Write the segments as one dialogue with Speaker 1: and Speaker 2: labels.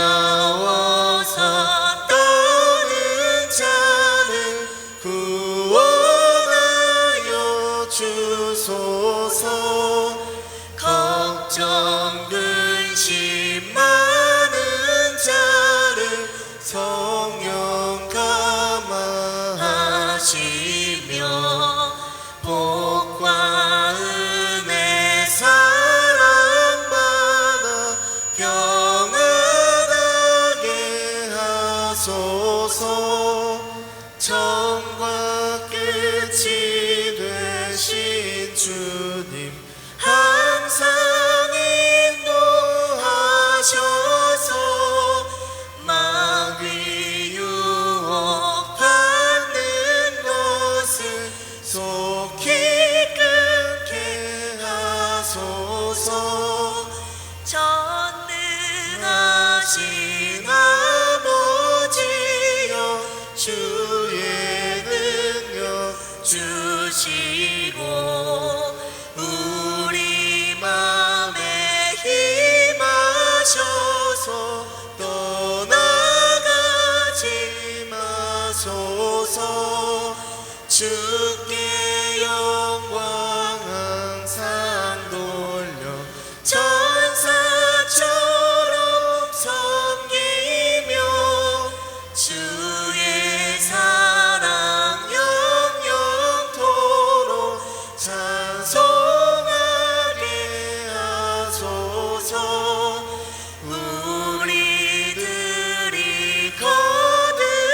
Speaker 1: 두려워서 떠는 자를 구원하여 주소서. 걱정 근심 많은 자를 성령 감화하시며 복과 은혜 사랑받아 평안하게 하소서. 처음과 끝이 되신 주님 항상 인도하셔서 마귀 유혹받는 것을 속히 끊게 하소서. 전능하신 아버지여 주의 능력 주시고 우리 맘에 힘하셔서 떠나가지 마소서. 주께 영광 항상 돌려 천사처럼 섬기며 주의 사랑 영영토록 찬송하게 하소서. 우리들이 거듭나서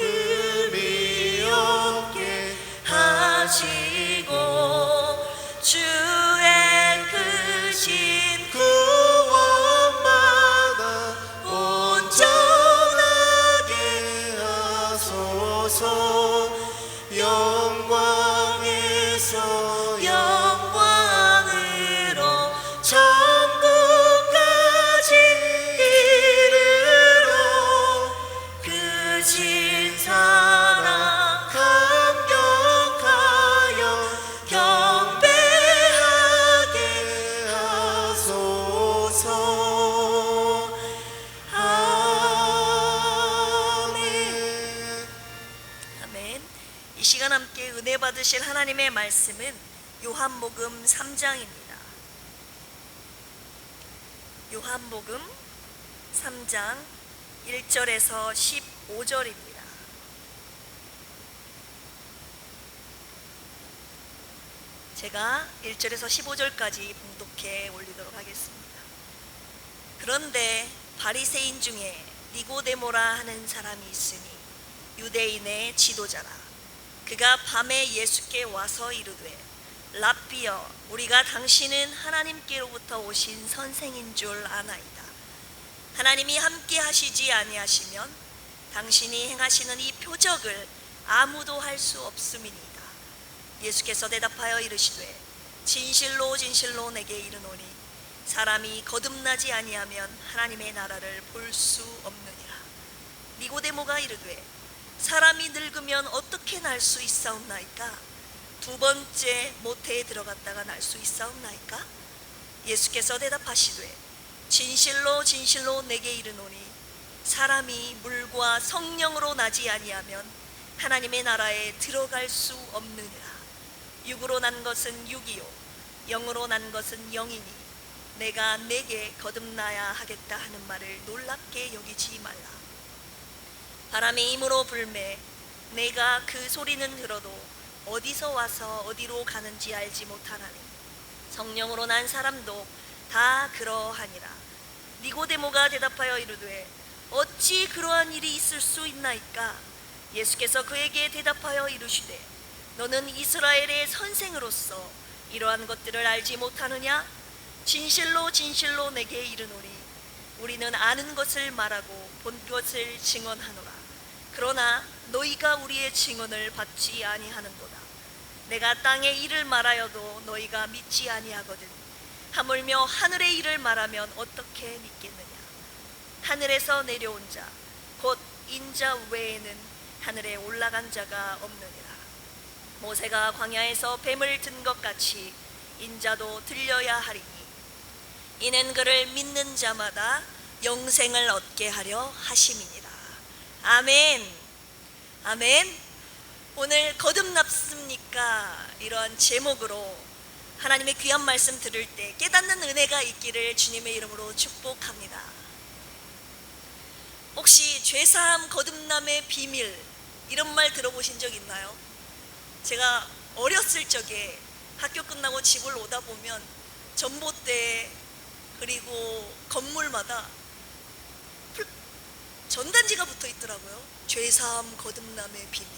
Speaker 1: 의미 없게 하시고 주의 크신 구원받아 온전하게 하소서. 영광에서 영광으로 천국까지 이르러 크신 사랑 감격하여 경배하게 하소서. 아멘.
Speaker 2: 아멘. 이 시간 함께 은혜 받으실 하나님의 말씀은 요한복음 3장입니다. 요한복음 3장 1절에서 15절입니다. 제가 1절에서 15절까지 봉독해 올리도록 하겠습니다. 그런데 바리새인 중에 니고데모라 하는 사람이 있으니 유대인의 지도자라. 그가 밤에 예수께 와서 이르되 랍비여, 우리가 당신은 하나님께로부터 오신 선생인 줄 아나이다. 하나님이 함께 하시지 아니하시면 당신이 행하시는 이 표적을 아무도 할 수 없음이니이다. 예수께서 대답하여 이르시되 진실로 진실로 내게 이르노니 사람이 거듭나지 아니하면 하나님의 나라를 볼 수 없느니라. 니고데모가 이르되 사람이 늙으면 어떻게 날 수 있사옵나이까? 두 번째 모태에 들어갔다가 날 수 있사옵나이까? 예수께서 대답하시되 진실로 진실로 내게 이르노니 사람이 물과 성령으로 나지 아니하면 하나님의 나라에 들어갈 수 없느니라. 육으로 난 것은 육이요 영으로 난 것은 영이니 내가 내게 거듭나야 하겠다 하는 말을 놀랍게 여기지 말라. 바람이 힘으로 불매 내가 그 소리는 들어도 어디서 와서 어디로 가는지 알지 못하나니 성령으로 난 사람도 다 그러하니라. 니고데모가 대답하여 이르되 어찌 그러한 일이 있을 수 있나이까? 예수께서 그에게 대답하여 이르시되 너는 이스라엘의 선생으로서 이러한 것들을 알지 못하느냐? 진실로 진실로 내게 이르노니 우리는 아는 것을 말하고 본 것을 증언하노라. 그러나 너희가 우리의 증언을 받지 아니하는도다. 내가 땅의 일을 말하여도 너희가 믿지 아니하거든 하물며 하늘의 일을 말하면 어떻게 믿겠느냐? 하늘에서 내려온 자 곧 인자 외에는 하늘에 올라간 자가 없느니라. 모세가 광야에서 뱀을 든 것 같이 인자도 들려야 하리니 이는 그를 믿는 자마다 영생을 얻게 하려 하심이니라. 아멘. 아멘. 오늘 거듭났습니까? 이러한 제목으로 하나님의 귀한 말씀 들을 때 깨닫는 은혜가 있기를 주님의 이름으로 축복합니다. 혹시 죄사함 거듭남의 비밀 이런 말 들어보신 적 있나요? 제가 어렸을 적에 학교 끝나고 집을 오다 보면 전봇대 그리고 건물마다 전단지가 붙어 있더라고요. 죄사함 거듭남의 비밀.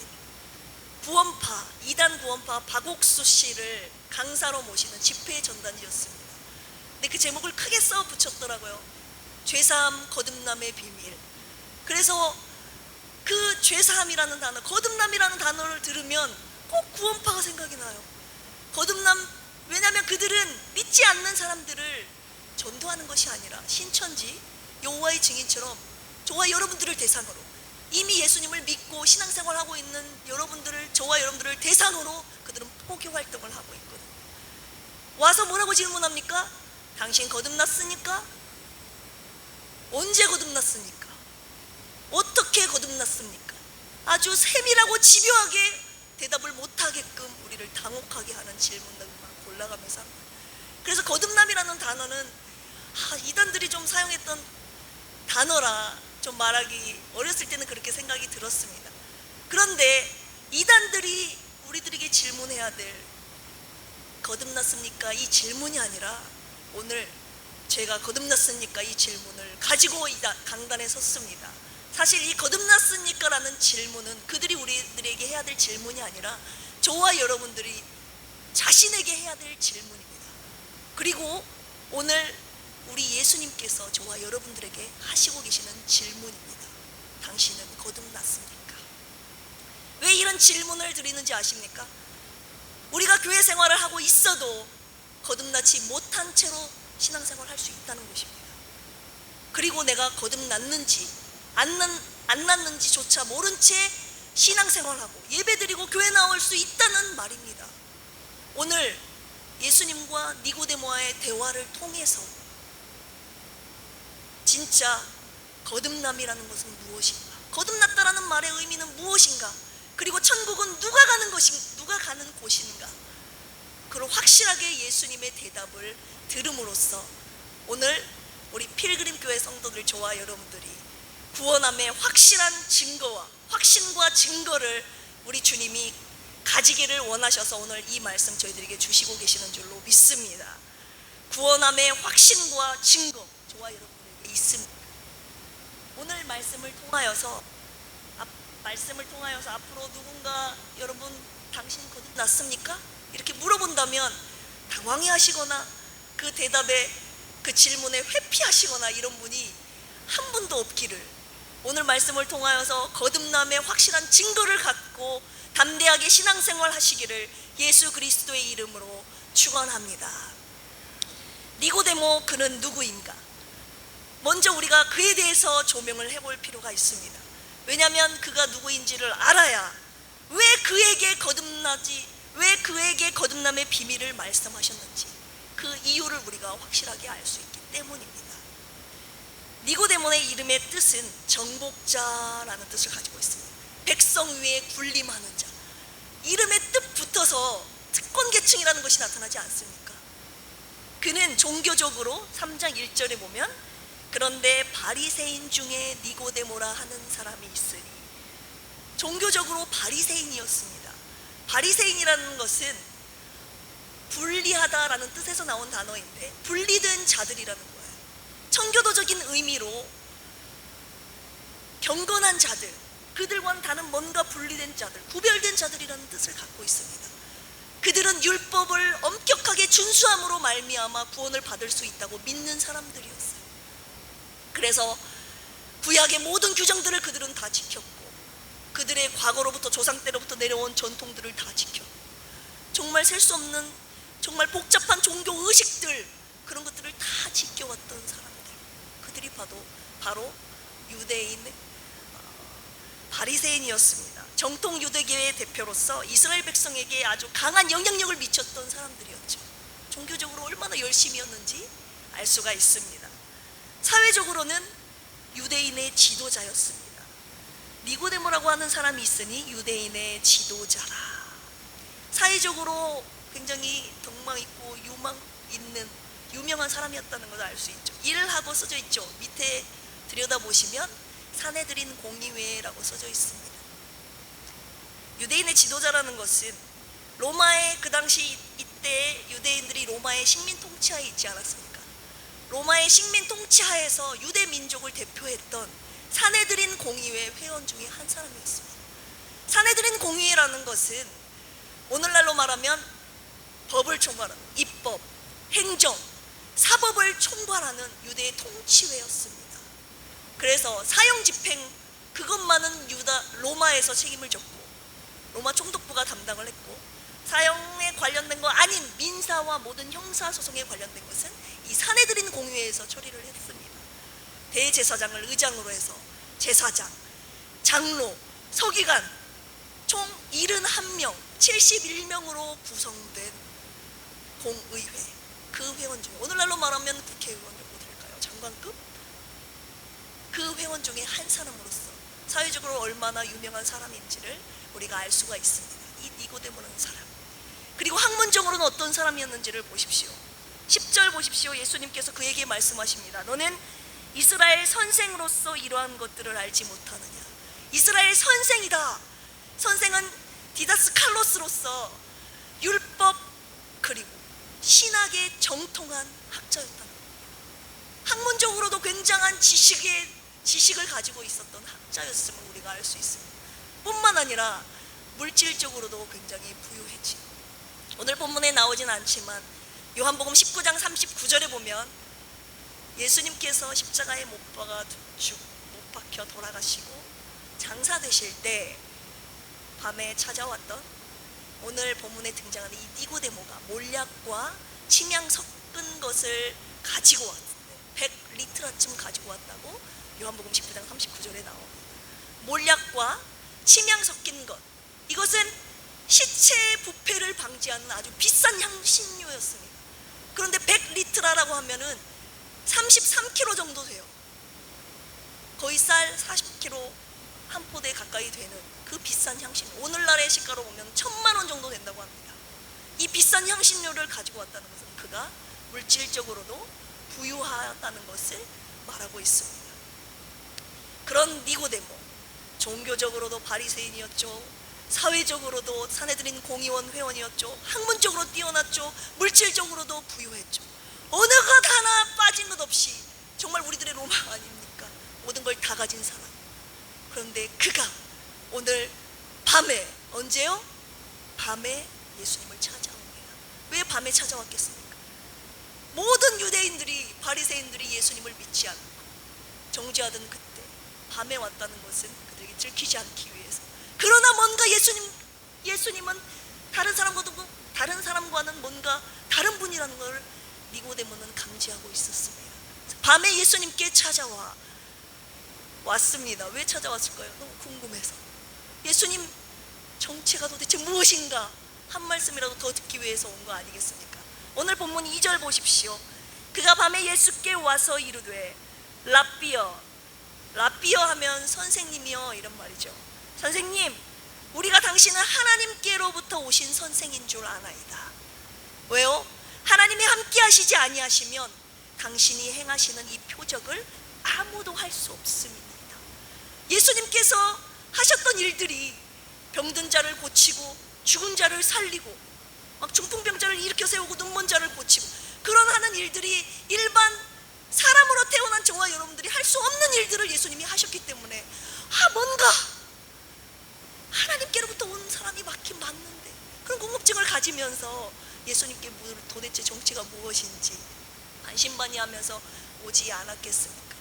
Speaker 2: 구원파, 이단 구원파 박옥수 씨를 강사로 모시는 집회 전단지였습니다. 근데 그 제목을 크게 써 붙였더라고요. 죄사함 거듭남의 비밀. 그래서 그 죄사함이라는 단어, 거듭남이라는 단어를 들으면 꼭 구원파가 생각이 나요. 거듭남, 왜냐하면 그들은 믿지 않는 사람들을 전도하는 것이 아니라 신천지 여호와의 증인처럼 저와 여러분들을 대상으로 이미 예수님을 믿고 신앙생활하고 있는 여러분들을, 저와 여러분들을 대상으로 그들은 포교 활동을 하고 있거든요. 와서 뭐라고 질문합니까? 당신 거듭났습니까? 언제 거듭났습니까? 어떻게 거듭났습니까? 아주 세밀하고 집요하게 대답을 못하게끔 우리를 당혹하게 하는 질문들만 골라가면서 합니다. 그래서 거듭남이라는 단어는 이단들이 좀 사용했던 단어라 좀 말하기 어렸을 때는 그렇게 생각이 들었습니다. 그런데 이단들이 우리들에게 질문해야 될 거듭났습니까? 이 질문이 아니라 오늘 제가 거듭났습니까? 이 질문을 가지고 이 강단에 섰습니다. 사실 이 거듭났습니까? 라는 질문은 그들이 우리들에게 해야 될 질문이 아니라 저와 여러분들이 자신에게 해야 될 질문입니다. 그리고 오늘 우리 예수님께서 저와 여러분들에게 하시고 계시는 질문입니다. 당신은 거듭났습니까? 왜 이런 질문을 드리는지 아십니까? 우리가 교회 생활을 하고 있어도 거듭나지 못한 채로 신앙생활을 할 수 있다는 것입니다. 그리고 내가 거듭났는지 안 났는지조차 모른 채 신앙생활하고 예배드리고 교회 나올 수 있다는 말입니다. 오늘 예수님과 니고데모와의 대화를 통해서 진짜 거듭남이라는 것은 무엇인가? 거듭났다라는 말의 의미는 무엇인가? 그리고 천국은 누가 가는 곳인가? 그걸 확실하게 예수님의 대답을 들음으로써 오늘 우리 필그림 교회 성도들 저와 여러분들이 구원함의 확실한 증거와 확신과 증거를 우리 주님이 가지기를 원하셔서 오늘 이 말씀 저희들에게 주시고 계시는 줄로 믿습니다. 구원함의 확신과 증거 저와 여러분들에게 있습니다. 오늘 말씀을 통하여서 앞으로 누군가 여러분 당신 거듭났습니까? 이렇게 물어본다면 당황해 하시거나 그 대답에 그 질문에 회피하시거나 이런 분이 한 분도 없기를 오늘 말씀을 통하여서 거듭남의 확실한 증거를 갖고 담대하게 신앙생활 하시기를 예수 그리스도의 이름으로 축원합니다. 니고데모 그는 누구인가? 먼저 우리가 그에 대해서 조명을 해볼 필요가 있습니다. 왜냐하면 그가 누구인지를 알아야 왜 그에게 거듭남의 비밀을 말씀하셨는지 그 이유를 우리가 확실하게 알 수 있기 때문입니다. 니고데모의 이름의 뜻은 정복자라는 뜻을 가지고 있습니다. 백성 위에 군림하는 자. 이름의 뜻 붙어서 특권계층이라는 것이 나타나지 않습니까? 그는 종교적으로 3장 1절에 보면 그런데 바리새인 중에 니고데모라 하는 사람이 있으니 종교적으로 바리새인이었습니다. 바리새인이라는 것은 분리하다라는 뜻에서 나온 단어인데 분리된 자들이라는 거예요. 청교도적인 의미로 경건한 자들, 그들과는 다른 뭔가 분리된 자들, 구별된 자들이라는 뜻을 갖고 있습니다. 그들은 율법을 엄격하게 준수함으로 말미암아 구원을 받을 수 있다고 믿는 사람들이었어요. 그래서 구약의 모든 규정들을 그들은 다 지켰고 그들의 과거로부터 조상 때로부터 내려온 전통들을 다 지켰고 정말 셀 수 없는 정말 복잡한 종교 의식들 그런 것들을 다 지켜왔던 사람들, 그들이 바로 유대인 바리새인이었습니다. 정통 유대교의 대표로서 이스라엘 백성에게 아주 강한 영향력을 미쳤던 사람들이었죠. 종교적으로 얼마나 열심이었는지 알 수가 있습니다. 사회적으로는 유대인의 지도자였습니다. 니고데모라고 하는 사람이 있으니 유대인의 지도자라. 사회적으로 굉장히 덕망 있고 유망 있는 유명한 사람이었다는 것을 알 수 있죠. 일하고 써져 있죠. 밑에 들여다보시면 사내들인 공의회라고 써져 있습니다. 유대인의 지도자라는 것은 로마의 그 당시 이때 유대인들이 로마의 식민 통치하에 있지 않았습니까? 로마의 식민 통치하에서 유대 민족을 대표했던 사내들인 공의회 회원 중에 한 사람이었습니다. 사내들인 공의회라는 것은 오늘날로 말하면 법을 총괄하는 입법, 행정, 사법을 총괄하는 유대의 통치회였습니다. 그래서 사형 집행 그것만은 로마에서 책임을 졌고 로마 총독부가 담당을 했고, 사형에 관련된 거 아닌 민사와 모든 형사소송에 관련된 것은 이 사내들인 공의회에서 처리를 했습니다. 대제사장을 의장으로 해서 제사장, 장로, 서기관 총 71명, 71명으로 구성된 공의회, 그 회원 중에 오늘날로 말하면 국회의원 정도 될까요? 장관급? 그 회원 중에 한 사람으로서 사회적으로 얼마나 유명한 사람인지를 우리가 알 수가 있습니다. 이 니고데모라는 사람. 그리고 학문적으로는 어떤 사람이었는지를 보십시오. 10절 보십시오. 예수님께서 그에게 말씀하십니다. 너는 이스라엘 선생으로서 이러한 것들을 알지 못하느냐. 이스라엘 선생이다. 선생은 디다스칼로스로서 율법 그리고 신학에 정통한 학자였다. 학문적으로도 굉장한 지식을 가지고 있었던 학자였음을 우리가 알 수 있습니다. 뿐만 아니라 물질적으로도 굉장히 부유했지. 오늘 본문에 나오진 않지만 요한복음 19장 39절에 보면 예수님께서 십자가에 못 박혀 돌아가시고 장사되실 때 밤에 찾아왔던 오늘 본문에 등장하는 이 니고데모가 몰약과 침향 섞은 것을 가지고 왔는데 100리트라쯤 가지고 왔다고 요한복음 19장 39절에 나옵니다. 몰약과 침향 섞인 것, 이것은 시체 부패를 방지하는 아주 비싼 향신료였습니다. 그런데 100리트라고 하면은 33kg 정도 돼요. 거의 쌀 40kg 한 포대 가까이 되는 그 비싼 향신료, 오늘날의 시가로 보면 1000만 원 정도 된다고 합니다. 이 비싼 향신료를 가지고 왔다는 것은 그가 물질적으로도 부유하다는 것을 말하고 있습니다. 그런 니고데모, 종교적으로도 바리새인이었죠. 사회적으로도 사내들인 공의원 회원이었죠. 학문적으로 뛰어났죠. 물질적으로도 부유했죠. 어느 것 하나 빠진 것 없이 정말 우리들의 로마 아닙니까? 모든 걸 다 가진 사람. 그런데 그가 오늘 밤에, 언제요? 밤에 예수님을 찾아옵니다. 왜 밤에 찾아왔겠습니까? 모든 유대인들이, 바리새인들이 예수님을 믿지 않고 정죄하던 그때 밤에 왔다는 것은 그들에게 들키지 않기 위해서. 그러나 뭔가 예수님은 다른 사람과는 뭔가 다른 분이라는 걸 니고데모는 감지하고 있었습니다. 밤에 예수님께 왔습니다. 왜 찾아왔을까요? 너무 궁금해서. 예수님 정체가 도대체 무엇인가 한 말씀이라도 더 듣기 위해서 온 거 아니겠습니까? 오늘 본문 2절 보십시오. 그가 밤에 예수께 와서 이르되 라삐어 하면 선생님이여 이런 말이죠. 선생님, 우리가 당신은 하나님께로부터 오신 선생인 줄 아나이다. 왜요? 하나님이 함께 하시지 아니하시면 당신이 행하시는 이 표적을 아무도 할 수 없습니다. 예수님께서 하셨던 일들이 병든 자를 고치고 죽은 자를 살리고 막 중풍병자를 일으켜 세우고 눈먼 자를 고치고 그런 하는 일들이 일반 사람으로 태어난 저와 여러분들이 할 수 없는 일들을 예수님이 하셨기 때문에 뭔가 하나님께로부터 온 사람이 맞긴 맞는데, 그런 궁금증을 가지면서 예수님께 도대체 정체가 무엇인지 반신반의하면서 오지 않았겠습니까?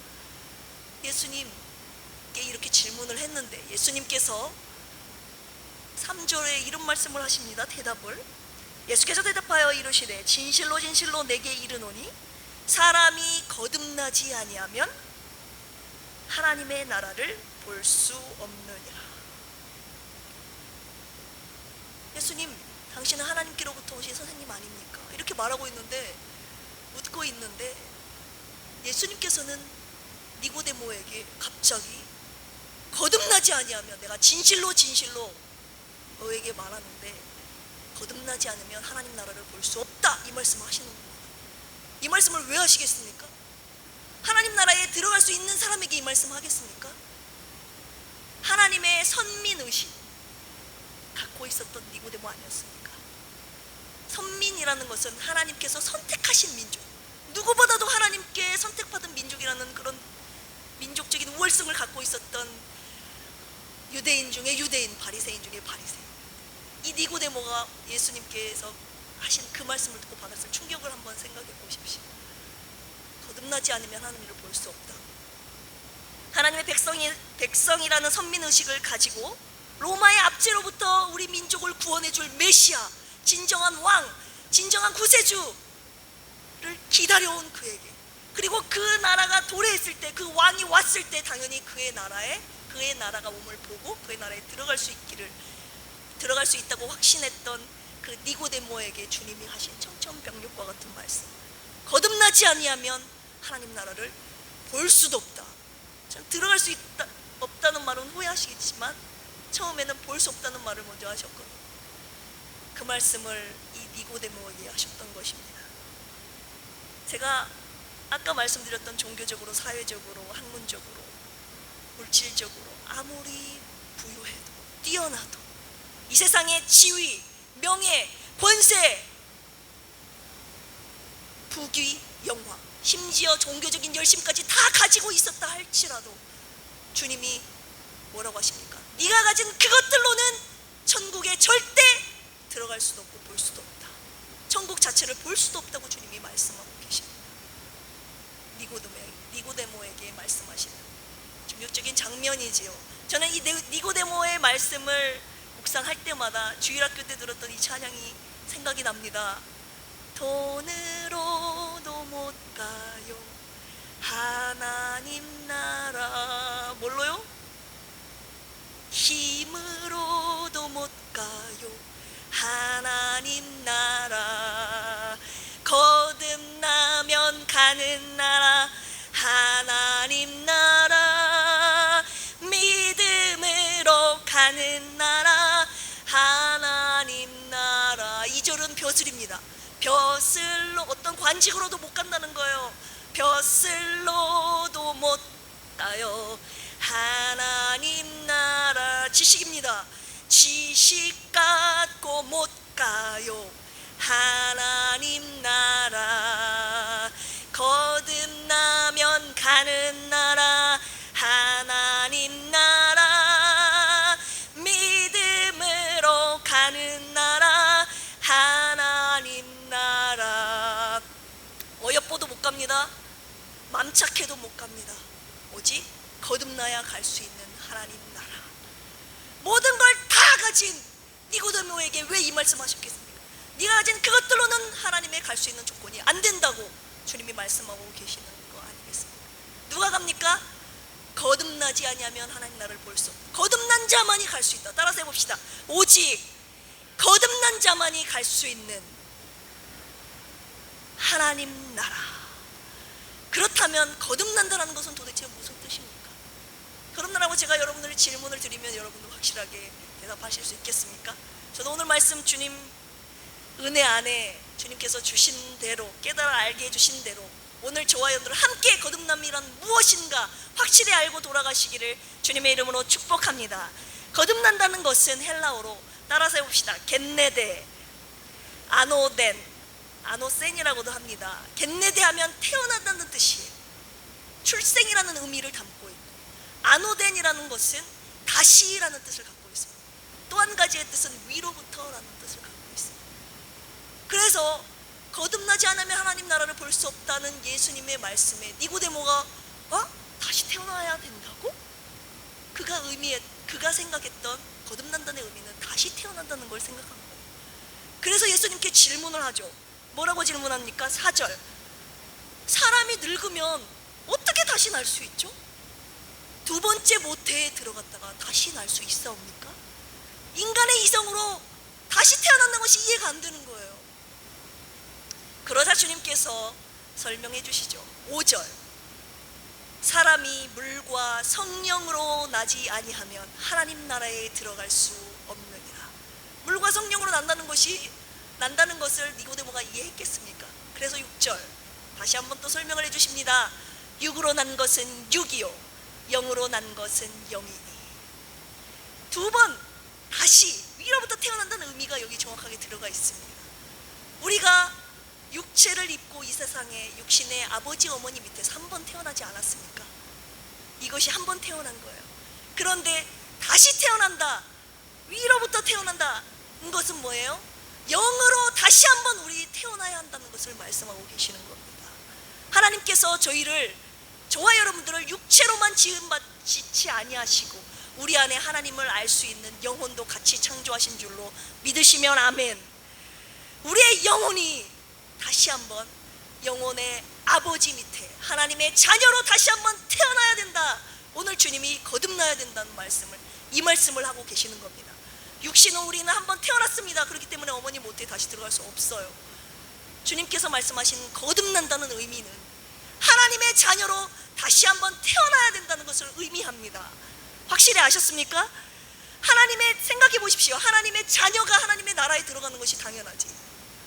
Speaker 2: 예수님께 이렇게 질문을 했는데 예수님께서 3절에 이런 말씀을 하십니다. 대답을. 예수께서 대답하여 이르시되 진실로 진실로 내게 이르노니 사람이 거듭나지 아니하면 하나님의 나라를 볼 수 없느니라. 예수님, 당신은 하나님께로부터 오신 선생님 아닙니까? 이렇게 말하고 있는데, 묻고 있는데 예수님께서는 니고데모에게 갑자기 거듭나지 아니하면, 내가 진실로 진실로 너에게 말하는데 거듭나지 않으면 하나님 나라를 볼 수 없다, 이 말씀을 하시는 겁니다. 이 말씀을 왜 하시겠습니까? 하나님 나라에 들어갈 수 있는 사람에게 이 말씀을 하겠습니까? 하나님의 선민의식 갖고 있었던 니고데모 아니었습니까? 선민이라는 것은 하나님께서 선택하신 민족, 누구보다도 하나님께 선택받은 민족이라는 그런 민족적인 우월성을 갖고 있었던 유대인 중에 유대인, 바리새인 중에 바리새인. 이 니고데모가 예수님께서 하신 그 말씀을 듣고 받았을 충격을 한번 생각해 보십시오. 거듭나지 않으면 하나님을 볼 수 없다. 하나님의 백성이라는 선민의식을 가지고 로마의 압제로부터 우리 민족을 구원해 줄 메시아, 진정한 왕, 진정한 구세주를 기다려온 그에게, 그리고 그 나라가 도래했을 때, 그 왕이 왔을 때 당연히 그의 나라가 몸을 보고 그의 나라에 들어갈 수 있다고 확신했던 그 니고데모에게 주님이 하신 청천벽력과 같은 말씀, 거듭나지 아니하면 하나님 나라를 볼 수도 없다. 들어갈 수 없다는 말은 후회하시겠지만 처음에는 볼 수 없다는 말을 먼저 하셨거든요. 그 말씀을 이 니고데모에게 하셨던 것입니다. 제가 아까 말씀드렸던 종교적으로, 사회적으로, 학문적으로, 물질적으로 아무리 부유해도 뛰어나도 이 세상의 지위, 명예, 권세, 부귀, 영광, 심지어 종교적인 열심까지 다 가지고 있었다 할지라도 주님이 뭐라고 하십니까? 네가 가진 그것들로는 천국에 절대 들어갈 수도 없고 볼 수도 없다. 천국 자체를 볼 수도 없다고 주님이 말씀하고 계십니다. 니고데모에게 말씀하시는 충격적인 장면이지요. 저는 이 니고데모의 말씀을 묵상할 때마다 주일학교 때 들었던 이 찬양이 생각이 납니다. 돈으로도 못 가요 하나님 나라. 뭘로요? 힘으로도 못 가요 하나님 나라. 거듭나면 가는 나라 하나님 나라. 믿음으로 가는 나라 하나님 나라. 2절은 벼슬입니다. 벼슬로, 어떤 관직으로도 못 간다는 거예요. 벼슬로도 못 가요 하나님 나라. 지식입니다. 지식 갖고 못 가요 하나님 나라. 거듭나면 가는 나라 하나님 나라. 믿음으로 가는 나라 하나님 나라. 어여뻐도 못 갑니다. 맘착해도 못 갑니다. 오직 거듭나야 갈 수 있는 하나님 나라. 모든 걸 다 가진 니고데모에게 왜 이 말씀하셨겠습니까? 네가 가진 그것들로는 하나님에 갈 수 있는 조건이 안 된다고 주님이 말씀하고 계시는 거 아니겠습니까? 누가 갑니까? 거듭나지 아니하면 하나님 나라를 볼 수 없다. 거듭난 자만이 갈 수 있다. 따라서 해봅시다. 오직 거듭난 자만이 갈 수 있는 하나님 나라. 그렇다면 거듭난다는 것은 도대체 무슨 뜻입니까? 거듭나라고 제가 여러분들 질문을 드리면 여러분도 확실하게 대답하실 수 있겠습니까? 저도 오늘 말씀 주님 은혜 안에 주님께서 주신 대로, 깨달아 알게 해주신 대로 오늘 저와 여러분들 함께 거듭남이란 무엇인가 확실히 알고 돌아가시기를 주님의 이름으로 축복합니다. 거듭난다는 것은 헬라어로 따라서 해봅시다. 겟네데, 아노덴, 아노센이라고도 합니다. 겟네데 하면 태어난다는 뜻이에요. 출생이라는 의미를 담고 있고, 아노덴이라는 것은 다시라는 뜻을 갖고 있습니다. 또 한 가지의 뜻은 위로부터라는 뜻을 갖고 있습니다. 그래서 거듭나지 않으면 하나님 나라를 볼 수 없다는 예수님의 말씀에 니고데모가 다시 태어나야 된다고? 그가 생각했던 거듭난다는 의미는 다시 태어난다는 걸 생각한 거예요. 그래서 예수님께 질문을 하죠. 뭐라고 질문합니까? 4절. 사람이 늙으면 어떻게 다시 날 수 있죠? 두 번째 모태에 들어갔다가 다시 날 수 있사옵니까? 인간의 이성으로 다시 태어난다는 것이 이해가 안 되는 거예요. 그러자 주님께서 설명해 주시죠. 5절. 사람이 물과 성령으로 나지 아니하면 하나님 나라에 들어갈 수 없느니라. 물과 성령으로 난다는 것을 니고데모가 이해했겠습니까? 그래서 6절 다시 한번 또 설명을 해주십니다. 육으로 난 것은 육이요 영으로 난 것은 영이니. 두 번 다시 위로부터 태어난다는 의미가 여기 정확하게 들어가 있습니다. 우리가 육체를 입고 이 세상에 육신의 아버지 어머니 밑에서 한 번 태어나지 않았습니까? 이것이 한 번 태어난 거예요. 그런데 다시 태어난다, 위로부터 태어난다, 것은 뭐예요? 영으로 다시 한번 우리 태어나야 한다는 것을 말씀하고 계시는 겁니다. 하나님께서 저와 여러분들을 육체로만 지음받지 아니하시고 우리 안에 하나님을 알 수 있는 영혼도 같이 창조하신 줄로 믿으시면 아멘. 우리의 영혼이 다시 한번 영혼의 아버지 밑에 하나님의 자녀로 다시 한번 태어나야 된다. 오늘 주님이 거듭나야 된다는 이 말씀을 하고 계시는 겁니다. 육신은 우리는 한번 태어났습니다. 그렇기 때문에 어머니 모태에 다시 들어갈 수 없어요. 주님께서 말씀하신 거듭난다는 의미는 하나님의 자녀로 다시 한번 태어나야 된다는 것을 의미합니다. 확실히 아셨습니까? 생각해 보십시오. 하나님의 자녀가 하나님의 나라에 들어가는 것이 당연하지.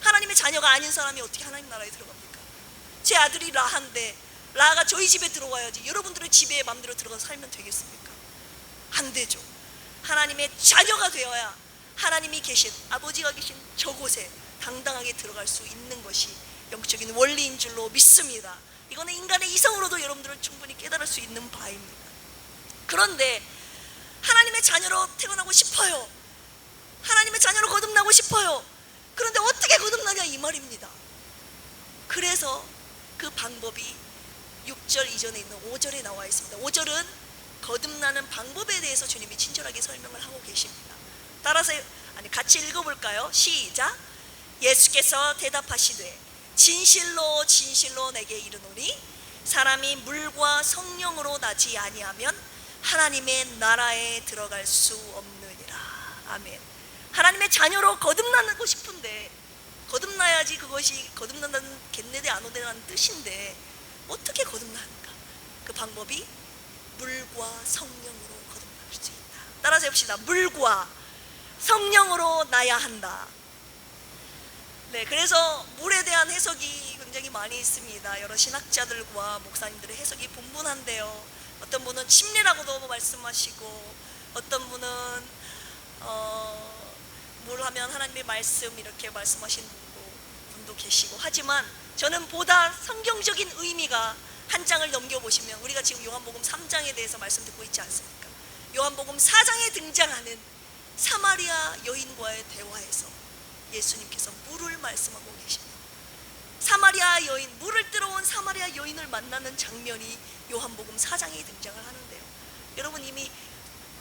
Speaker 2: 하나님의 자녀가 아닌 사람이 어떻게 하나님 나라에 들어갑니까? 제 아들이 라한데 라가 저희 집에 들어와야지 여러분들의 집에 마음대로 들어가서 살면 되겠습니까? 안 되죠. 하나님의 자녀가 되어야 하나님이 계신, 아버지가 계신 저곳에 당당하게 들어갈 수 있는 것이 영적인 원리인 줄로 믿습니다. 이거는 인간의 이성으로도 여러분들은 충분히 깨달을 수 있는 바입니다. 그런데 하나님의 자녀로 태어나고 싶어요. 하나님의 자녀로 거듭나고 싶어요. 그런데 어떻게 거듭나냐 이 말입니다. 그래서 그 방법이 6절 이전에 있는 5절에 나와 있습니다. 5절은 거듭나는 방법에 대해서 주님이 친절하게 설명을 하고 계십니다. 따라서 같이 읽어볼까요? 시작. 예수께서 대답하시되 진실로 진실로 내게 이르노니 사람이 물과 성령으로 나지 아니하면 하나님의 나라에 들어갈 수 없느니라. 아멘. 하나님의 자녀로 거듭나고 싶은데 거듭나야지 그것이 거듭난다는 겟네데 아노데라는 뜻인데 어떻게 거듭나는가? 그 방법이 물과 성령으로 거듭날 수 있다. 따라서 해봅시다. 물과 성령으로 나야 한다. 네, 그래서 물에 대한 해석이 굉장히 많이 있습니다. 여러 신학자들과 목사님들의 해석이 분분한데요. 어떤 분은 침례라고도 말씀하시고 어떤 분은 물 하면 하나님의 말씀 이렇게 말씀하신 분도 계시고 하지만 저는 보다 성경적인 의미가 한 장을 넘겨보시면 우리가 지금 요한복음 3장에 대해서 말씀 듣고 있지 않습니까? 요한복음 4장에 등장하는 사마리아 여인과의 대화에서 예수님께서 물을 말씀하고 계십니다. 사마리아 여인, 물을 들어온 사마리아 여인을 만나는 장면이 요한복음 4장에 등장을 하는데요. 여러분 이미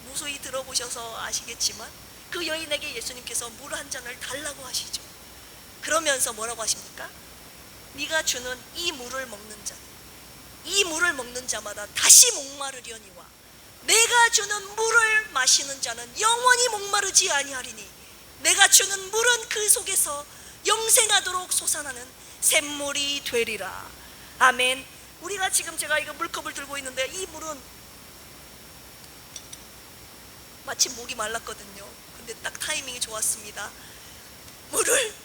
Speaker 2: 무수히 들어보셔서 아시겠지만 그 여인에게 예수님께서 물 한 잔을 달라고 하시죠. 그러면서 뭐라고 하십니까? 네가 주는 이 물을 먹는 자마다 다시 목마르려니와 내가 주는 물을 마시는 자는 영원히 목마르지 아니하리니 내가 주는 물은 그 속에서 영생하도록 솟아나는 샘물이 되리라. 아멘. 우리가 지금 제가 이거 물컵을 들고 있는데 이 물은 마침 목이 말랐거든요. 근데 딱 타이밍이 좋았습니다. 물을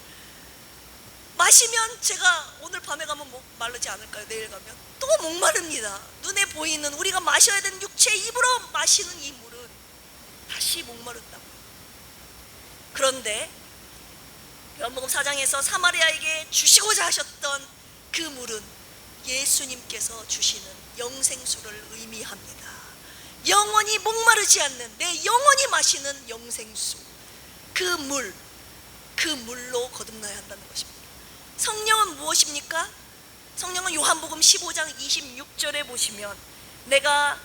Speaker 2: 마시면 제가 오늘 밤에 가면 목 마르지 않을까요? 내일 가면 또 목마릅니다. 눈에 보이는 우리가 마셔야 되는 육체 입으로 마시는 이 물은 다시 목마른다고요. 그런데 요한복음 4장에서 사마리아에게 주시고자 하셨던 그 물은 예수님께서 주시는 영생수를 의미합니다. 영원히 목마르지 않는 내 영원히 마시는 영생수, 그 물로 거듭나야 한다는 것입니다. 성령은 무엇입니까? 성령은 요한복음 15장 26절에 보시면 내가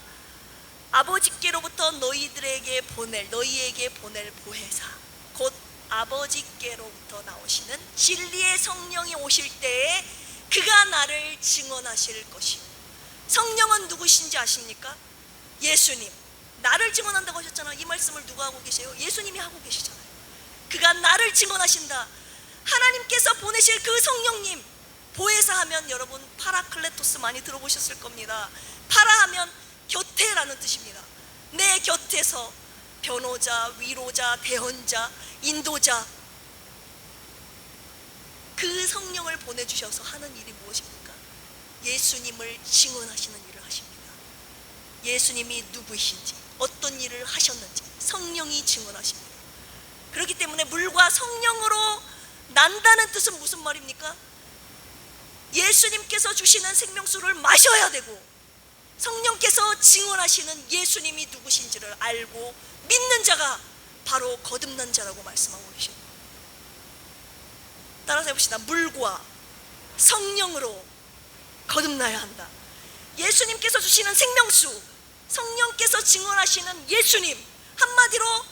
Speaker 2: 아버지께로부터 너희에게 보낼 보혜사 곧 아버지께로부터 나오시는 진리의 성령이 오실 때에 그가 나를 증언하실 것이요. 성령은 누구신지 아십니까? 예수님. 나를 증언한다고 하셨잖아요. 이 말씀을 누가 하고 계세요? 예수님이 하고 계시잖아요. 그가 나를 증언하신다. 하나님께서 보내실 그 성령님, 보혜사 하면 여러분 파라클레토스 많이 들어보셨을 겁니다. 파라 하면 곁에라는 뜻입니다. 내 곁에서 변호자, 위로자, 대언자, 인도자, 그 성령을 보내주셔서 하는 일이 무엇입니까? 예수님을 증언하시는 일을 하십니다. 예수님이 누구이신지, 어떤 일을 하셨는지 성령이 증언하십니다. 그렇기 때문에 물과 성령으로 난다는 뜻은 무슨 말입니까? 예수님께서 주시는 생명수를 마셔야 되고, 성령께서 증언하시는 예수님이 누구신지를 알고 믿는 자가 바로 거듭난 자라고 말씀하고 계십니다. 따라서 해봅시다. 물과 성령으로 거듭나야 한다. 예수님께서 주시는 생명수, 성령께서 증언하시는 예수님, 한마디로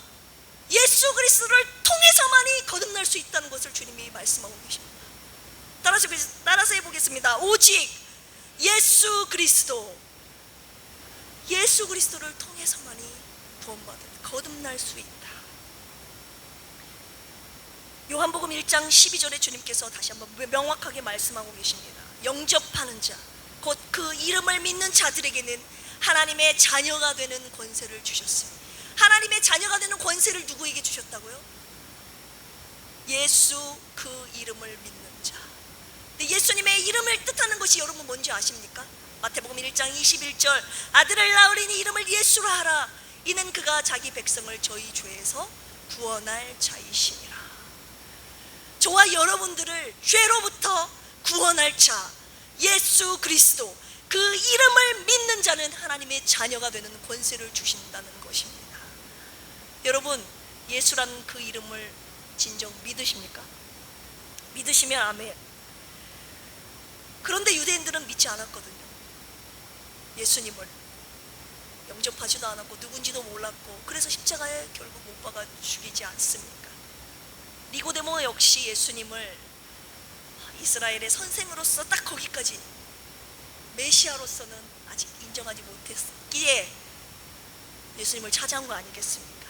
Speaker 2: 예수 그리스도를 통해서만이 거듭날 수 있다는 것을 주님이 말씀하고 계십니다. 따라서 해보겠습니다. 오직 예수 그리스도를 통해서만이 구원받은, 거듭날 수 있다. 요한복음 1장 12절에 주님께서 다시 한번 명확하게 말씀하고 계십니다. 영접하는 자, 곧 그 이름을 믿는 자들에게는 하나님의 자녀가 되는 권세를 주셨습니다. 하나님의 자녀가 되는 권세를 누구에게 주셨다고요? 예수 그 이름을 믿는 자. 근데 예수님의 이름을 뜻하는 것이 여러분 뭔지 아십니까? 마태복음 1장 21절, 아들을 낳으리니 이름을 예수라 하라. 이는 그가 자기 백성을 저희 죄에서 구원할 자이시니라. 저와 여러분들을 죄로부터 구원할 자, 예수 그리스도, 그 이름을 믿는 자는 하나님의 자녀가 되는 권세를 주신다는 것입니다. 여러분, 예수라는 그 이름을 진정 믿으십니까? 믿으시면 아멘. 그런데 유대인들은 믿지 않았거든요. 예수님을 영접하지도 않았고 누군지도 몰랐고, 그래서 십자가에 결국 못 박아 죽이지 않습니까? 니고데모 역시 예수님을 이스라엘의 선생으로서 딱 거기까지, 메시아로서는 아직 인정하지 못했기에 예수님을 찾아온 거 아니겠습니까?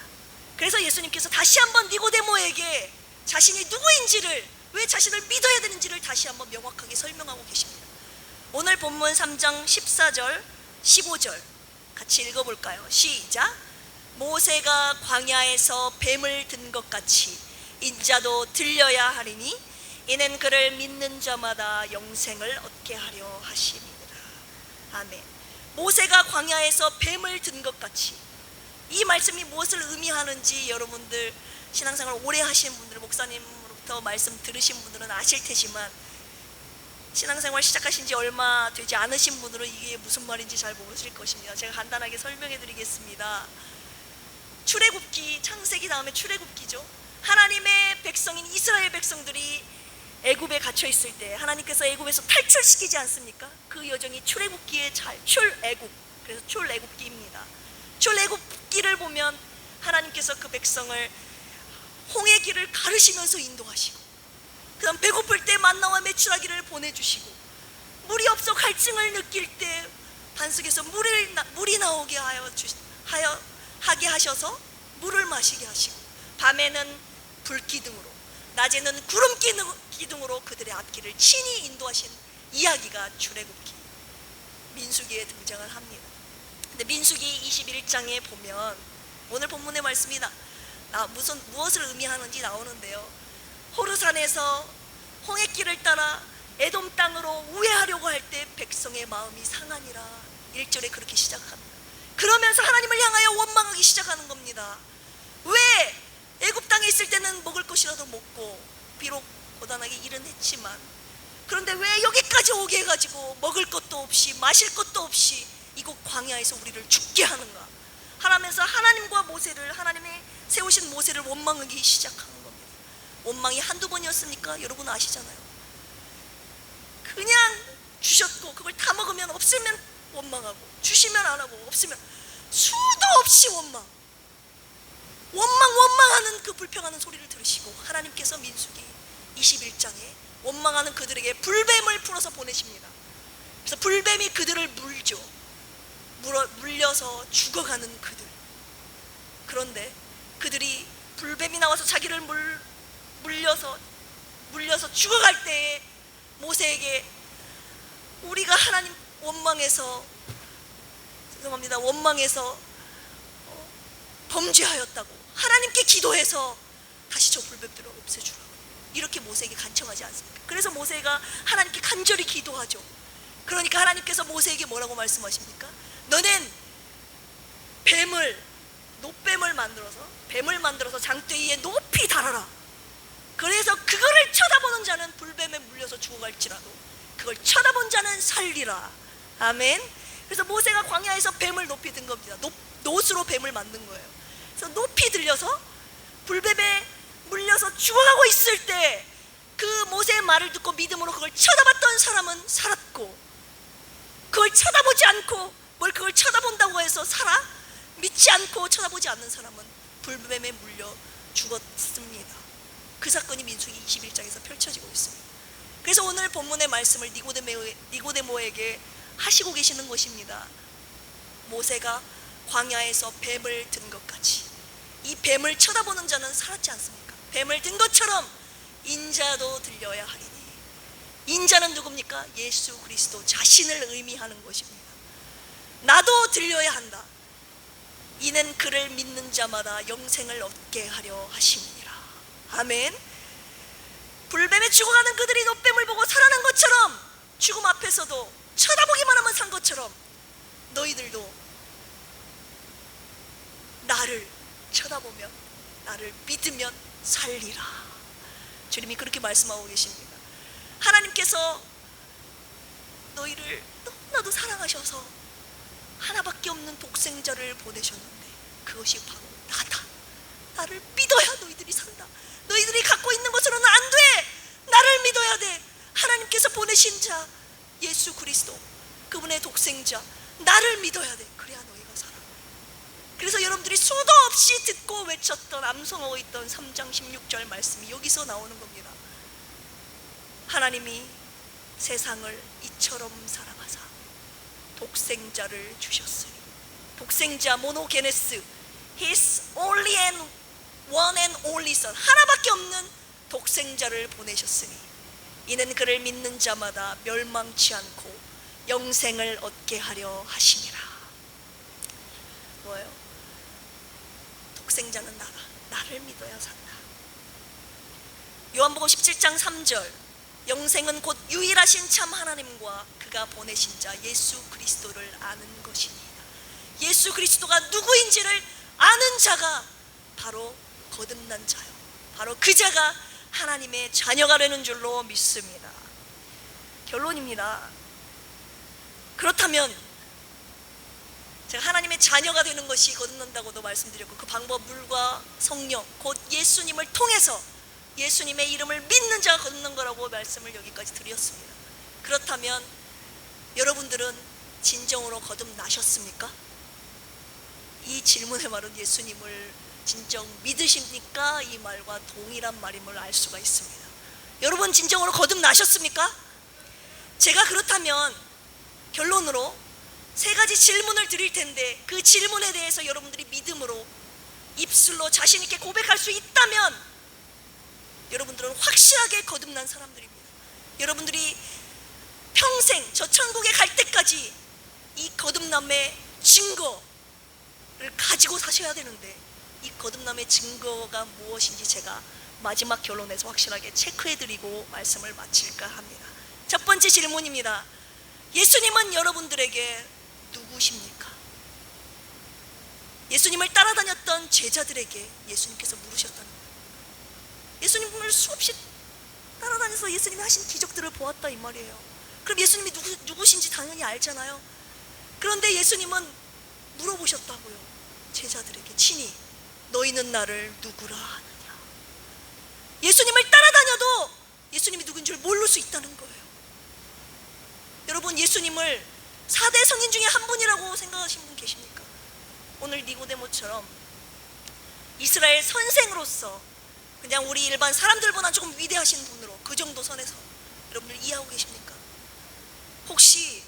Speaker 2: 그래서 예수님께서 다시 한번 니고데모에게 자신이 누구인지를, 왜 자신을 믿어야 되는지를 다시 한번 명확하게 설명하고 계십니다. 오늘 본문 3장 14절 15절 같이 읽어볼까요? 시작. 모세가 광야에서 뱀을 든 것 같이 인자도 들려야 하리니 이는 그를 믿는 자마다 영생을 얻게 하려 하심이니라. 아멘. 모세가 광야에서 뱀을 든 것 같이, 이 말씀이 무엇을 의미하는지 여러분들 신앙생활 오래 하신 분들, 목사님으로부터 말씀 들으신 분들은 아실 테지만, 신앙생활 시작하신 지 얼마 되지 않으신 분들은 이게 무슨 말인지 잘 모르실 것입니다. 제가 간단하게 설명해 드리겠습니다. 출애굽기, 창세기 다음에 출애굽기죠. 하나님의 백성인 이스라엘 백성들이 애굽에 갇혀 있을 때 하나님께서 애굽에서 탈출시키지 않습니까? 그 여정이 출애굽기의 출애굽, 그래서 출애굽기입니다. 출애굽기를 보면 하나님께서 그 백성을 홍해 길을 가르시면서 인도하시고, 그 다음 배고플 때 만나와 메추라기를 보내주시고, 물이 없어 갈증을 느낄 때 반석에서 물이 나오게 하게 하셔서 물을 마시게 하시고, 밤에는 불기둥으로, 낮에는 구름 기둥으로 그들의 앞길을 친히 인도하신 이야기가 출애굽기, 민수기에 등장을 합니다. 근데 민수기 21장에 보면 오늘 본문의 말씀이 무엇을 의미하는지 나오는데요. 호르산에서 홍해길을 따라 에돔 땅으로 우회하려고 할 때 백성의 마음이 상하니라. 1절에 그렇게 시작합니다. 그러면서 하나님을 향하여 원망하기 시작하는 겁니다. 왜 애굽 땅에 있을 때는 먹을 것이라도 먹고 비록 고단하게 일은 했지만, 그런데 왜 여기까지 오게 해가지고 먹을 것도 없이 마실 것도 없이 이곳 광야에서 우리를 죽게 하는가 하라면서 하나님과 모세를, 하나님이 세우신 모세를 원망하기 시작하는 겁니다. 원망이 한두 번이었습니까? 여러분 아시잖아요. 그냥 주셨고 그걸 다 먹으면 없으면 원망하고, 주시면 안 하고, 없으면 수도 없이 원망하는 그 불평하는 소리를 들으시고, 하나님께서 민수기 21장에 원망하는 그들에게 불뱀을 풀어서 보내십니다. 그래서 불뱀이 그들을 물죠. 물려서 죽어가는 그들. 그런데 그들이 불뱀이 나와서 자기를 물려서 죽어갈 때에 모세에게 우리가 하나님 원망해서 범죄하였다고 하나님께 기도해서 다시 저 불뱀들을 없애주라고 이렇게 모세에게 간청하지 않습니까? 그래서 모세가 하나님께 간절히 기도하죠. 그러니까 하나님께서 모세에게 뭐라고 말씀하십니까? 너는 노뱀을 만들어서 장대 위에 높이 달아라. 그래서 그거를 쳐다보는 자는 불뱀에 물려서 죽어갈지라도 그걸 쳐다본 자는 살리라. 아멘. 그래서 모세가 광야에서 뱀을 높이 든 겁니다. 놋으로 뱀을 만든 거예요. 그래서 높이 들려서 불뱀에 물려서 죽어가고 있을 때 그 모세의 말을 듣고 믿음으로 그걸 쳐다봤던 사람은 살았고, 그걸 쳐다보지 않고 그걸 쳐다본다고 해서 살아? 믿지 않고 쳐다보지 않는 사람은 불뱀에 물려 죽었습니다. 그 사건이 민수기 21장에서 펼쳐지고 있습니다. 그래서 오늘 본문의 말씀을 니고데모에게 하시고 계시는 것입니다. 모세가 광야에서 뱀을 든 것까지 이 뱀을 쳐다보는 자는 살았지 않습니까? 뱀을 든 것처럼 인자도 들려야 하리니. 인자는 누굽니까? 예수 그리스도 자신을 의미하는 것입니다. 나도 들려야 한다. 이는 그를 믿는 자마다 영생을 얻게 하려 하심이니라. 아멘. 불뱀에 죽어가는 그들이 놋뱀을 보고 살아난 것처럼, 죽음 앞에서도 쳐다보기만 하면 산 것처럼 너희들도 나를 쳐다보면, 나를 믿으면 살리라. 주님이 그렇게 말씀하고 계십니다. 하나님께서 너희를 너무나도 사랑하셔서 하나밖에 없는 독생자를 보내셨는데 그것이 바로 나다. 나를 믿어야 너희들이 산다. 너희들이 갖고 있는 것으로는 안 돼. 나를 믿어야 돼. 하나님께서 보내신 자 예수 그리스도, 그분의 독생자, 나를 믿어야 돼. 그래야 너희가 살아. 그래서 여러분들이 수도 없이 듣고 외쳤던, 암송하고 있던 3장 16절 말씀이 여기서 나오는 겁니다. 하나님이 세상을 이처럼 사랑하사 독생자를 주셨으니, 독생자 모노게네스, His only and one and only Son, 하나밖에 없는 독생자를 보내셨으니 이는 그를 믿는 자마다 멸망치 않고 영생을 얻게 하려 하심이라. 뭐예요? 독생자는 나다. 나를 믿어야 산다. 요한복음 17장 3절, 영생은 곧 유일하신 참 하나님과 그가 보내신 자 예수 그리스도를 아는 것이니이다. 예수 그리스도가 누구인지를 아는 자가 바로 거듭난 자요, 바로 그 자가 하나님의 자녀가 되는 줄로 믿습니다. 결론입니다. 그렇다면 제가 하나님의 자녀가 되는 것이 거듭난다고도 말씀드렸고, 그 방법 물과 성령 곧 예수님을 통해서 예수님의 이름을 믿는 자가 거듭난 거라고 말씀을 여기까지 드렸습니다. 그렇다면 여러분들은 진정으로 거듭나셨습니까? 이 질문의 말은 예수님을 진정 믿으십니까? 이 말과 동일한 말임을 알 수가 있습니다. 여러분 진정으로 거듭나셨습니까? 제가 그렇다면 결론으로 세 가지 질문을 드릴 텐데, 그 질문에 대해서 여러분들이 믿음으로 입술로 자신 있게 고백할 수 있다면 여러분들은 확실하게 거듭난 사람들입니다. 여러분들이 평생 저 천국에 갈 때까지 이 거듭남의 증거를 가지고 사셔야 되는데, 이 거듭남의 증거가 무엇인지 제가 마지막 결론에서 확실하게 체크해드리고 말씀을 마칠까 합니다. 첫 번째 질문입니다. 예수님은 여러분들에게 누구십니까? 예수님을 따라다녔던 제자들에게 예수님께서 물으셨다는 거예요. 예수님을 수없이 따라다녀서 예수님이 하신 기적들을 보았다 이 말이에요. 그럼 예수님이 누구신지 당연히 알잖아요. 그런데 예수님은 물어보셨다고요. 제자들에게 친히 너희는 나를 누구라 하느냐. 예수님을 따라다녀도 예수님이 누군 줄 모를 수 있다는 거예요. 여러분 예수님을 4대 성인 중에 한 분이라고 생각하시는 분 계십니까? 오늘 니고데모처럼 이스라엘 선생으로서 그냥 우리 일반 사람들보다 조금 위대하신 분으로 그 정도 선에서 여러분들 이해하고 계십니까? 혹시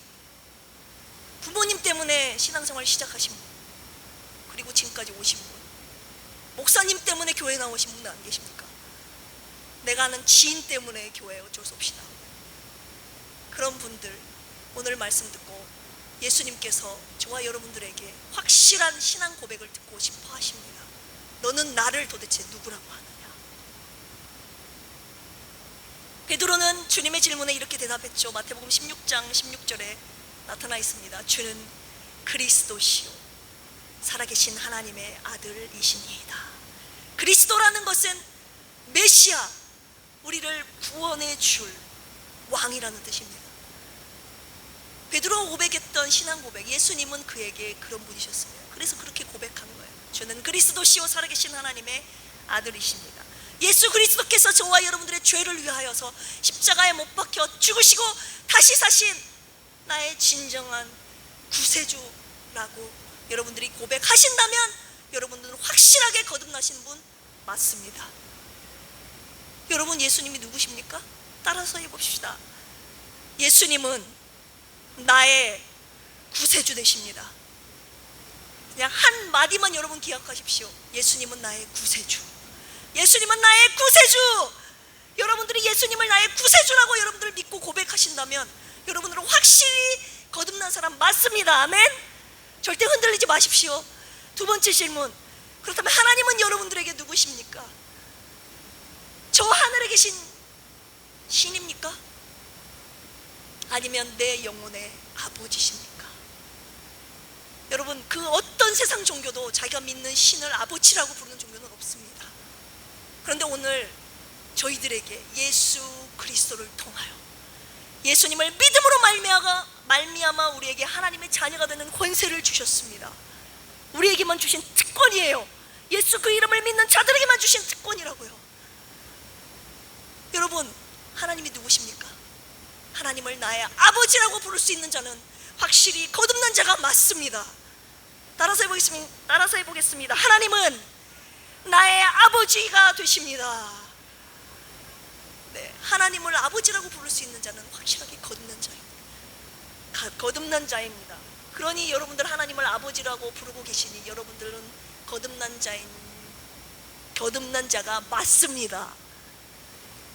Speaker 2: 부모님 때문에 신앙생활 시작하신 분, 그리고 지금까지 오신 분, 목사님 때문에 교회 나오신 분 안 계십니까? 내가 아는 지인 때문에 교회에 어쩔 수 없이 나오고, 그런 분들 오늘 말씀 듣고 예수님께서 저와 여러분들에게 확실한 신앙 고백을 듣고 싶어 하십니다. 너는 나를 도대체 누구라고 하느냐? 베드로는 주님의 질문에 이렇게 대답했죠. 마태복음 16장 16절에 나타나 있습니다. 주는 그리스도시요 살아계신 하나님의 아들이시니이다. 그리스도라는 것은 메시아, 우리를 구원해 줄 왕이라는 뜻입니다. 베드로가 고백했던 신앙 고백, 예수님은 그에게 그런 분이셨습니다. 그래서 그렇게 고백한 거예요. 주는 그리스도시요 살아계신 하나님의 아들이십니다. 예수 그리스도께서 저와 여러분들의 죄를 위하여서 십자가에 못 박혀 죽으시고 다시 사신 나의 진정한 구세주라고 여러분들이 고백하신다면 여러분들은 확실하게 거듭나신 분 맞습니다. 여러분, 예수님이 누구십니까? 따라서 해봅시다. 예수님은 나의 구세주 되십니다. 그냥 한 마디만 여러분 기억하십시오. 예수님은 나의 구세주. 예수님은 나의 구세주. 여러분들이 예수님을 나의 구세주라고 여러분들 믿고 고백하신다면 여러분들은 확실히 거듭난 사람 맞습니다. 아멘. 절대 흔들리지 마십시오. 두 번째 질문, 그렇다면 하나님은 여러분들에게 누구십니까? 저 하늘에 계신 신입니까? 아니면 내 영혼의 아버지십니까? 여러분, 그 어떤 세상 종교도 자기가 믿는 신을 아버지라고 부르는 종교는 없습니다. 그런데 오늘 저희들에게 예수 그리스도를 통하여 예수님을 믿음으로 말미암아 우리에게 하나님의 자녀가 되는 권세를 주셨습니다. 우리에게만 주신 특권이에요. 예수 그 이름을 믿는 자들에게만 주신 특권이라고요. 여러분, 하나님이 누구십니까? 하나님을 나의 아버지라고 부를 수 있는 자는 확실히 거듭난 자가 맞습니다. 따라서 해보겠습니다. 하나님은 나의 아버지가 되십니다. 네, 하나님을 아버지라고 부를 수 있는 자는 확실하게 거듭난 자입니다. 그러니 여러분들 하나님을 아버지라고 부르고 계시니 여러분들은 거듭난 자가 맞습니다.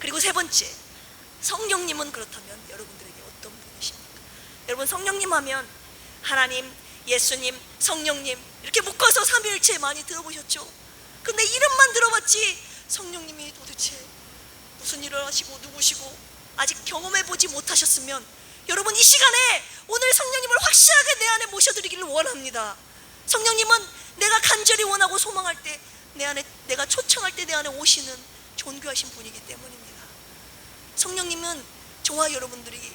Speaker 2: 그리고 세 번째, 성령님은 그렇다면 여러분들에게 어떤 분이십니까? 여러분, 성령님 하면 하나님, 예수님, 성령님 이렇게 묶어서 삼위일체 많이 들어보셨죠? 근데 이름만 들어봤지 성령님이 도대체 무슨 일을 하시고 누구시고 아직 경험해보지 못하셨으면 여러분, 이 시간에 오늘 성령님을 확실하게 내 안에 모셔드리기를 원합니다. 성령님은 내가 간절히 원하고 소망할 때 내 안에, 내가 초청할 때 내 안에 오시는 존귀하신 분이기 때문입니다. 성령님은 저와 여러분들이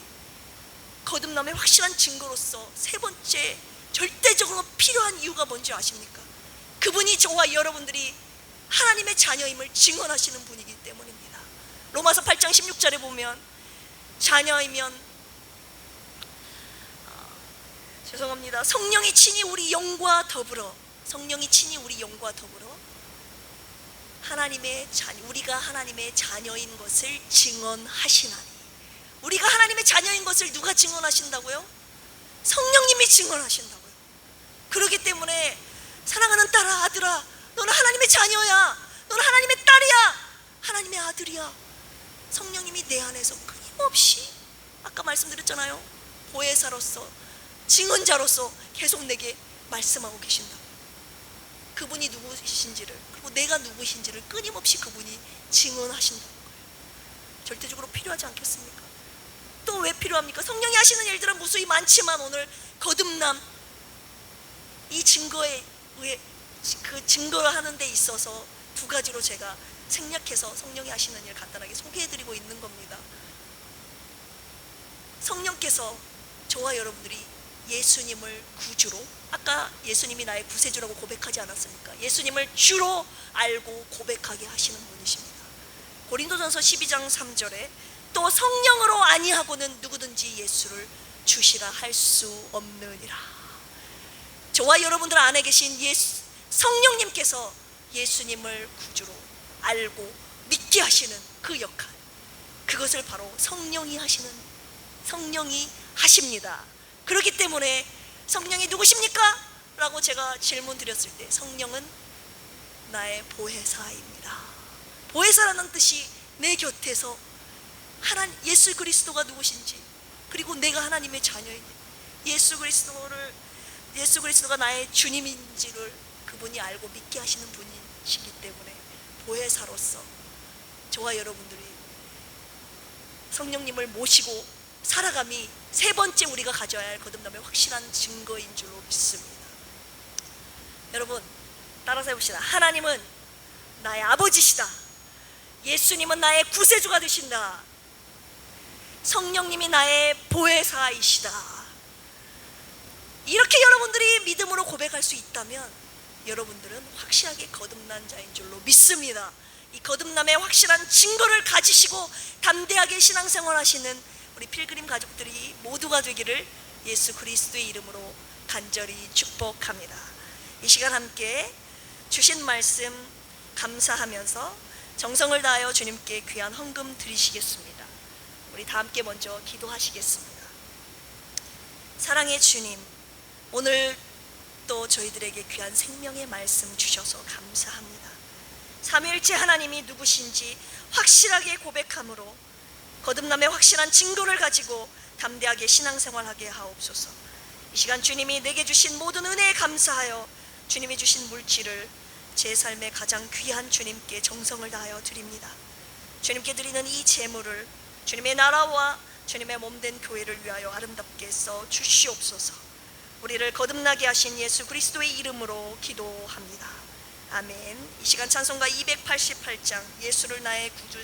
Speaker 2: 거듭남의 확실한 증거로서 세 번째 절대적으로 필요한 이유가 뭔지 아십니까? 그분이 저와 여러분들이 하나님의 자녀임을 증언하시는 분이기 때문입니다. 로마서 8장 16절에 보면 자녀이면 성령이 친히 우리 영과 더불어 우리가 하나님의 자녀인 것을 증언하시나니. 우리가 하나님의 자녀인 것을 누가 증언하신다고요? 성령님이 증언하신다고요. 그렇기 때문에 사랑하는 딸아, 아들아, 너는 하나님의 자녀야. 너는 하나님의 딸이야. 하나님의 아들이야. 성령님이 내 안에서 끊임없이 아까 말씀드렸잖아요. 보혜사로서, 증언자로서 계속 내게 말씀하고 계신다고. 그분이 누구이신지를, 그리고 내가 누구이신지를 끊임없이 그분이 증언하신다는 거예요. 절대적으로 필요하지 않겠습니까? 또 왜 필요합니까? 성령이 하시는 일들은 무수히 많지만 오늘 거듭남, 이 증거에 의해 그 증거를 하는 데 있어서 두 가지로 제가 생략해서 성령이 하시는 일 간단하게 소개해드리고 있는 겁니다. 성령께서 저와 여러분들이 예수님을 구주로, 아까 예수님이 나의 구세주라고 고백하지 않았습니까? 예수님을 주로 알고 고백하게 하시는 분이십니다. 고린도전서 12장 3절에 또 성령으로 아니하고는 누구든지 예수를 주시라 할 수 없느니라. 저와 여러분들 안에 계신 성령님께서 예수님을 구주로 알고 믿게 하시는 그 역할, 그것을 바로 성령이 하십니다. 그렇기 때문에 성령이 누구십니까? 라고 제가 질문 드렸을 때 성령은 나의 보혜사입니다. 보혜사라는 뜻이 내 곁에서 예수 그리스도가 누구신지, 그리고 내가 하나님의 자녀인 예수 그리스도가 나의 주님인지를 그분이 알고 믿게 하시는 분이시기 때문에 보혜사로서 저와 여러분들이 성령님을 모시고 살아감이 세 번째 우리가 가져야 할 거듭남의 확실한 증거인 줄로 믿습니다. 여러분 따라서 해봅시다. 하나님은 나의 아버지시다. 예수님은 나의 구세주가 되신다. 성령님이 나의 보혜사이시다. 이렇게 여러분들이 믿음으로 고백할 수 있다면 여러분들은 확실하게 거듭난 자인 줄로 믿습니다. 이 거듭남의 확실한 증거를 가지시고 담대하게 신앙생활 하시는 우리 필그림 가족들이 모두가 되기를 예수 그리스도의 이름으로 간절히 축복합니다. 이 시간 함께 주신 말씀 감사하면서 정성을 다하여 주님께 귀한 헌금 드리시겠습니다. 우리 다 함께 먼저 기도하시겠습니다. 사랑의 주님, 오늘 또 저희들에게 귀한 생명의 말씀 주셔서 감사합니다. 삼위일체 하나님이 누구신지 확실하게 고백함으로 거듭남의 확실한 증거를 가지고 담대하게 신앙생활하게 하옵소서. 이 시간 주님이 내게 주신 모든 은혜에 감사하여 주님이 주신 물질을 제 삶의 가장 귀한 주님께 정성을 다하여 드립니다. 주님께 드리는 이 제물을 주님의 나라와 주님의 몸된 교회를 위하여 아름답게 써 주시옵소서. 우리를 거듭나게 하신 예수 그리스도의 이름으로 기도합니다. 아멘. 이 시간 찬송가 288장 예수를 나의 구주